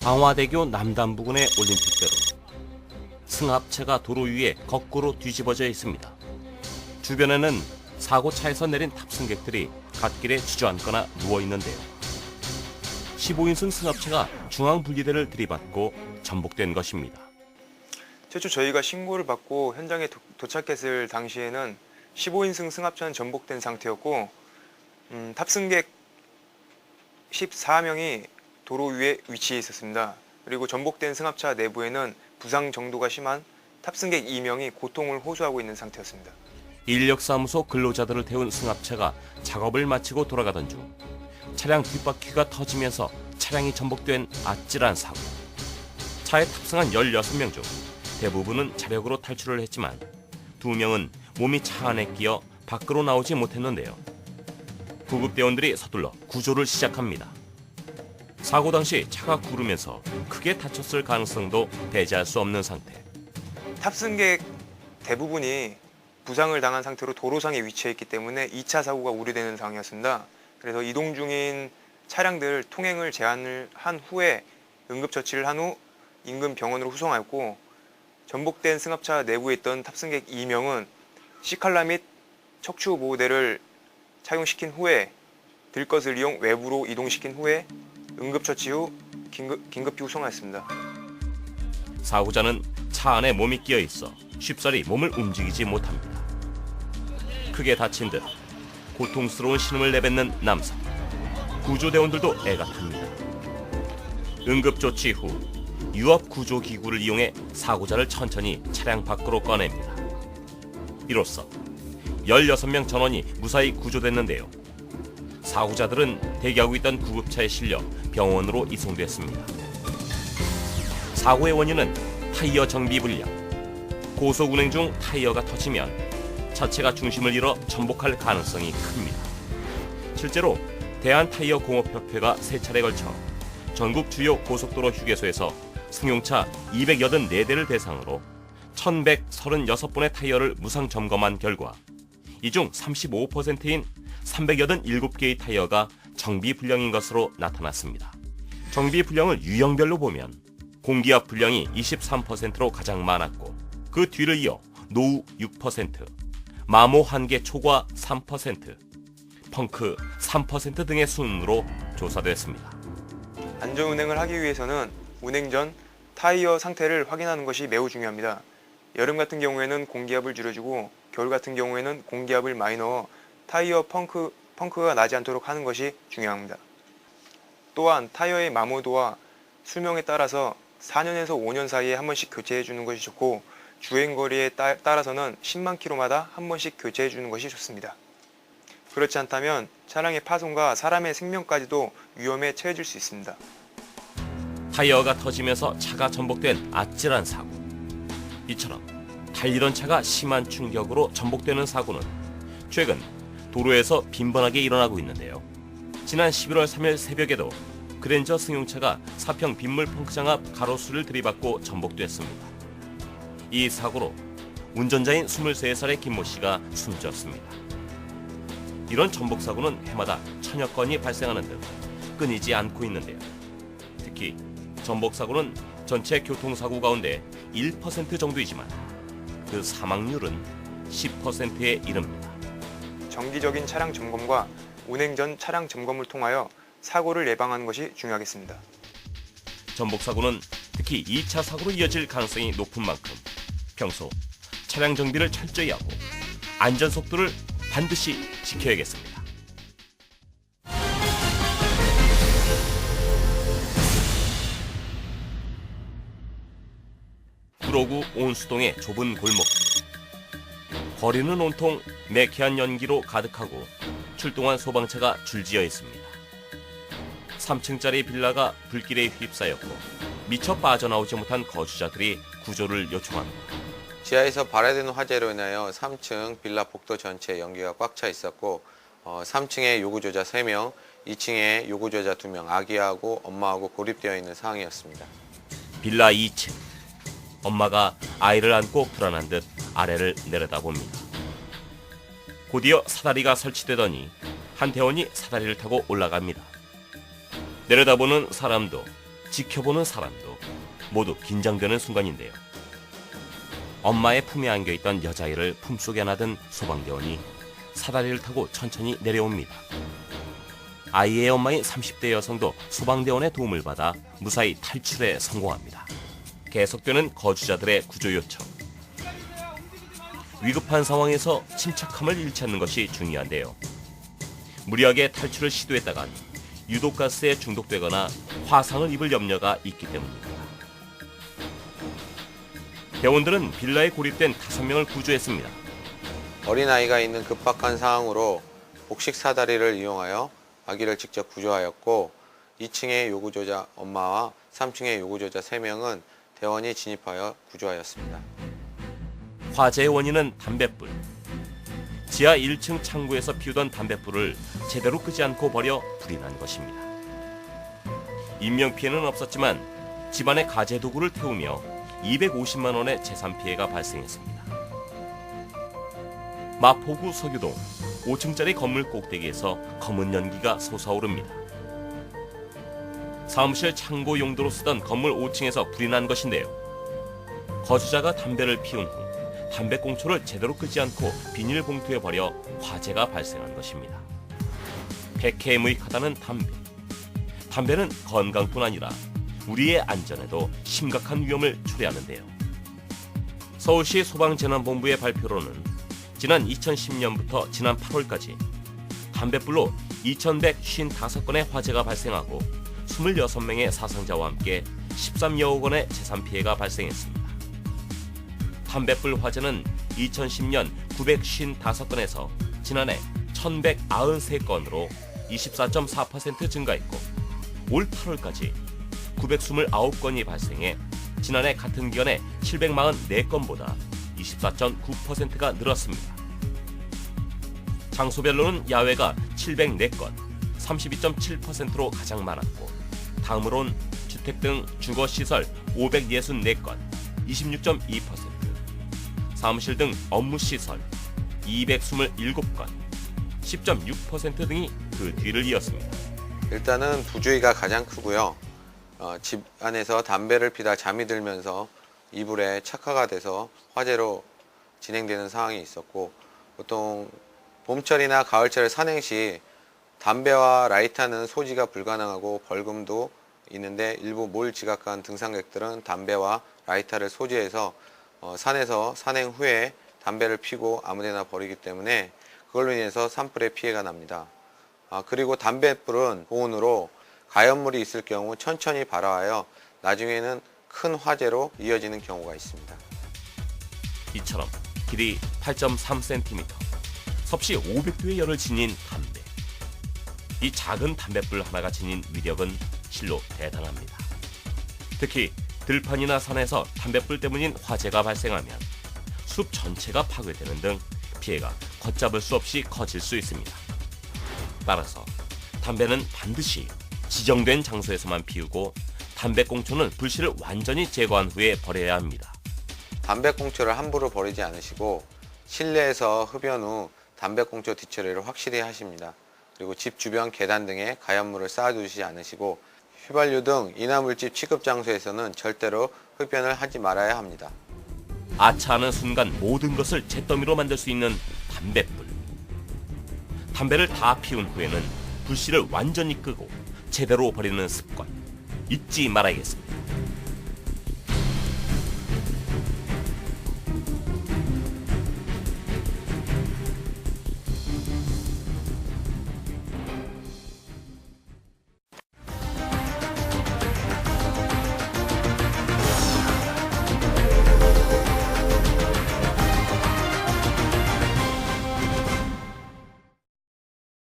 방화대교 남단 부근의 올림픽대로 승합차가 도로 위에 거꾸로 뒤집어져 있습니다. 주변에는 사고차에서 내린 탑승객들이 갓길에 주저앉거나 누워있는데요. 15인승 승합차가 중앙분리대를 들이받고 전복된 것입니다. 최초 저희가 신고를 받고 현장에 도착했을 당시에는 15인승 승합차는 전복된 상태였고 탑승객 14명이 도로 위에 위치해 있었습니다. 그리고 전복된 승합차 내부에는 부상 정도가 심한 탑승객 2명이 고통을 호소하고 있는 상태였습니다. 인력사무소 근로자들을 태운 승합차가 작업을 마치고 돌아가던 중 차량 뒷바퀴가 터지면서 차량이 전복된 아찔한 사고. 차에 탑승한 16명 중 대부분은 자력으로 탈출을 했지만 2명은 몸이 차 안에 끼어 밖으로 나오지 못했는데요. 구급대원들이 서둘러 구조를 시작합니다. 사고 당시 차가 구르면서 크게 다쳤을 가능성도 배제할 수 없는 상태. 탑승객 대부분이 부상을 당한 상태로 도로상에 위치해 있기 때문에 2차 사고가 우려되는 상황이었습니다. 그래서 이동 중인 차량들 통행을 제한을 한 후에 응급처치를 한 후 인근 병원으로 후송하였고, 전복된 승합차 내부에 있던 탑승객 2명은 C칼라 및 척추 보호대를 착용시킨 후에 들것을 이용 외부로 이동시킨 후에 응급처치 후 긴급히 후송하였습니다. 사고자는 차 안에 몸이 끼어 있어 쉽사리 몸을 움직이지 못합니다. 크게 다친 듯 고통스러운 신음을 내뱉는 남성. 구조대원들도 애가 탑니다. 응급조치 후 유압구조기구를 이용해 사고자를 천천히 차량 밖으로 꺼냅니다. 이로써 16명 전원이 무사히 구조됐는데요. 사고자들은 대기하고 있던 구급차에 실려 병원으로 이송됐습니다. 사고의 원인은 타이어 정비 불량. 고속 운행 중 타이어가 터지면 차체가 중심을 잃어 전복할 가능성이 큽니다. 실제로 대한타이어공업협회가 3차례 걸쳐 전국 주요 고속도로 휴게소에서 승용차 284대를 대상으로 1136번의 타이어를 무상 점검한 결과 이 중 35%인 387개의 타이어가 정비 불량인 것으로 나타났습니다. 정비 불량을 유형별로 보면 공기압 불량이 23%로 가장 많았고 그 뒤를 이어 노후 6%, 마모 한계 초과 3%, 펑크 3% 등의 순으로 조사됐습니다. 안전운행을 하기 위해서는 운행 전 타이어 상태를 확인하는 것이 매우 중요합니다. 여름 같은 경우에는 공기압을 줄여주고 겨울 같은 경우에는 공기압을 많이 넣어 타이어 펑크가 나지 않도록 하는 것이 중요합니다. 또한 타이어의 마모도와 수명에 따라서 4년에서 5년 사이에 한 번씩 교체해 주는 것이 좋고 주행거리에 따라서는 10만 킬로마다 한 번씩 교체해 주는 것이 좋습니다. 그렇지 않다면 차량의 파손과 사람의 생명까지도 위험에 처해질 수 있습니다. 타이어가 터지면서 차가 전복된 아찔한 사고. 이처럼 달리던 차가 심한 충격으로 전복되는 사고는 최근 도로에서 빈번하게 일어나고 있는데요. 지난 11월 3일 새벽에도 그랜저 승용차가 사평 빗물 펑크장 앞 가로수를 들이받고 전복됐습니다. 이 사고로 운전자인 23살의 김모 씨가 숨졌습니다. 이런 전복 사고는 해마다 천여 건이 발생하는 등 끊이지 않고 있는데요. 특히 전복 사고는 전체 교통사고 가운데 1% 정도이지만 그 사망률은 10%에 이릅니다. 정기적인 차량 점검과 운행 전 차량 점검을 통하여 사고를 예방하는 것이 중요하겠습니다. 전복 사고는 특히 2차 사고로 이어질 가능성이 높은 만큼 평소 차량 정비를 철저히 하고 안전 속도를 반드시 지켜야겠습니다. 구로구 온수동의 좁은 골목. 거리는 온통 매캐한 연기로 가득하고 출동한 소방차가 줄지어 있습니다. 3층짜리 빌라가 불길에 휩싸였고 미처 빠져나오지 못한 거주자들이 구조를 요청합니다. 지하에서 발화되는 화재로 인하여 3층 빌라 복도 전체에 연기가 꽉 차 있었고 3층에 요구조자 3명, 2층에 요구조자 2명, 아기하고 엄마하고 고립되어 있는 상황이었습니다. 빌라 2층. 엄마가 아이를 안고 불안한 듯 아래를 내려다봅니다. 곧이어 사다리가 설치되더니 한 대원이 사다리를 타고 올라갑니다. 내려다보는 사람도 지켜보는 사람도 모두 긴장되는 순간인데요. 엄마의 품에 안겨있던 여자아이를 품속에 안아든 소방대원이 사다리를 타고 천천히 내려옵니다. 아이의 엄마인 30대 여성도 소방대원의 도움을 받아 무사히 탈출에 성공합니다. 계속되는 거주자들의 구조 요청. 위급한 상황에서 침착함을 잃지 않는 것이 중요한데요. 무리하게 탈출을 시도했다간 유독가스에 중독되거나 화상을 입을 염려가 있기 때문입니다. 대원들은 빌라에 고립된 5명을 구조했습니다. 어린아이가 있는 급박한 상황으로 복식 사다리를 이용하여 아기를 직접 구조하였고 2층의 요구조자 엄마와 3층의 요구조자 3명은 대원이 진입하여 구조하였습니다. 화재의 원인은 담뱃불. 지하 1층 창고에서 피우던 담뱃불을 제대로 끄지 않고 버려 불이 난 것입니다. 인명피해는 없었지만 집안의 가재도구를 태우며 250만 원의 재산 피해가 발생했습니다. 마포구 서교동 5층짜리 건물 꼭대기에서 검은 연기가 솟아오릅니다. 사무실 창고 용도로 쓰던 건물 5층에서 불이 난 것인데요. 거주자가 담배를 피운 후 담배꽁초를 제대로 끄지 않고 비닐봉투에 버려 화재가 발생한 것입니다. 백해에 무익하다는 담배. 담배는 건강뿐 아니라 우리의 안전에도 심각한 위험을 초래하는데요. 서울시 소방재난본부의 발표로는 지난 2010년부터 지난 8월까지 담뱃불로 2,155건의 화재가 발생하고 26명의 사상자와 함께 13여억 원의 재산 피해가 발생했습니다. 담뱃불 화재는 2010년 955건에서 지난해 1,193건으로 24.4% 증가했고 올 8월까지 929건이 발생해 지난해 같은 기간에 744건보다 24.9%가 늘었습니다. 장소별로는 야외가 704건, 32.7%로 가장 많았고 다음으로는 주택 등 주거시설 564건, 26.2%, 사무실 등 업무시설 227건, 10.6% 등이 그 뒤를 이었습니다. 일단은 부주의가 가장 크고요. 집 안에서 담배를 피다 잠이 들면서 이불에 착화가 돼서 화재로 진행되는 상황이 있었고, 보통 봄철이나 가을철 산행 시 담배와 라이터는 소지가 불가능하고 벌금도 있는데 일부 몰 지각한 등산객들은 담배와 라이터를 소지해서 산에서 산행 후에 담배를 피고 아무데나 버리기 때문에 그걸로 인해서 산불에 피해가 납니다. 그리고 담뱃불은 고온으로 가연물이 있을 경우 천천히 발화하여 나중에는 큰 화재로 이어지는 경우가 있습니다. 이처럼 길이 8.3cm, 섭씨 500도의 열을 지닌 담배. 이 작은 담뱃불 하나가 지닌 위력은 실로 대단합니다. 특히 들판이나 산에서 담뱃불 때문인 화재가 발생하면 숲 전체가 파괴되는 등 피해가 걷잡을 수 없이 커질 수 있습니다. 따라서 담배는 반드시 지정된 장소에서만 피우고 담배꽁초는 불씨를 완전히 제거한 후에 버려야 합니다. 담배꽁초를 함부로 버리지 않으시고 실내에서 흡연 후 담배꽁초 뒤처리를 확실히 하십니다. 그리고 집 주변 계단 등에 가연물을 쌓아두지 않으시고 휘발유 등 인화물질 취급 장소에서는 절대로 흡연을 하지 말아야 합니다. 아차하는 순간 모든 것을 잿더미로 만들 수 있는 담뱃불. 담배를 다 피운 후에는 불씨를 완전히 끄고 제대로 버리는 습관 잊지 말아야겠습니다.